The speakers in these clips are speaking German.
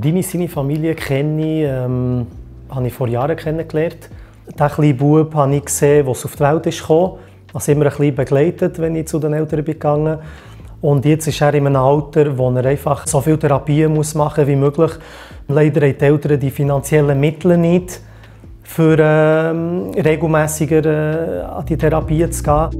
Dini, seine Familie kenne ich, habe ich vor Jahren kennengelernt. Den kleinen Bub habe ich gesehen, als er auf die Welt kam. Ich habe ihn immer ein bisschen begleitet, wenn ich zu den Eltern gegangen bin. Und jetzt ist er in einem Alter, wo er einfach so viel Therapie machen muss wie möglich. Leider haben die Eltern die finanziellen Mittel nicht, für regelmässiger an die Therapie zu gehen.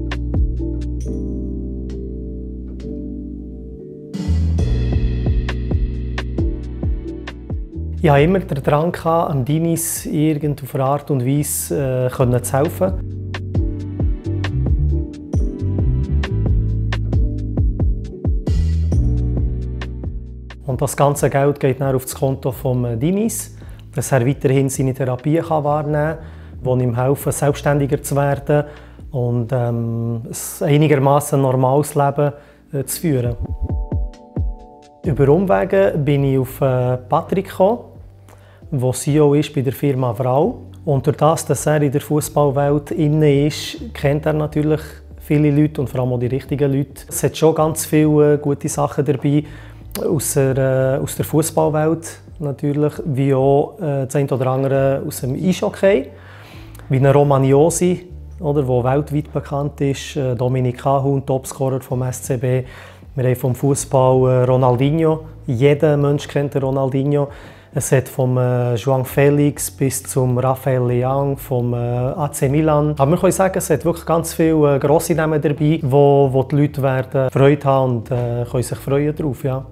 Ich hatte immer den Drang, am Dinis auf eine Art und Weise zu helfen. Und das ganze Geld geht dann auf das Konto des Dinis, dass er weiterhin seine Therapie wahrnehmen kann, die ihm helfen, selbstständiger zu werden und ein einigermaßen normales Leben zu führen. Über Umwege bin ich auf Patrick gekommen, der CEO ist bei der Firma Vrau. Und durch das, dass er in der Fußballwelt inne ist, kennt er natürlich viele Leute und vor allem auch die richtigen Leute. Es hat schon ganz viele gute Sachen dabei aus der Fußballwelt natürlich, wie auch das eine oder andere aus dem Eishockey, wie eine Romagnosi, der weltweit bekannt ist, Dominik Kahun, Topscorer vom SCB. Wir haben vom Fußball Ronaldinho. Jeder Mensch kennt Ronaldinho. Es hat vom João Felix bis zum Rafael Leão vom AC Milan. Aber wir können sagen, es hat wirklich ganz viele grosse Namen dabei, wo die Leute werden Freude haben und können sich freuen darauf. Ja.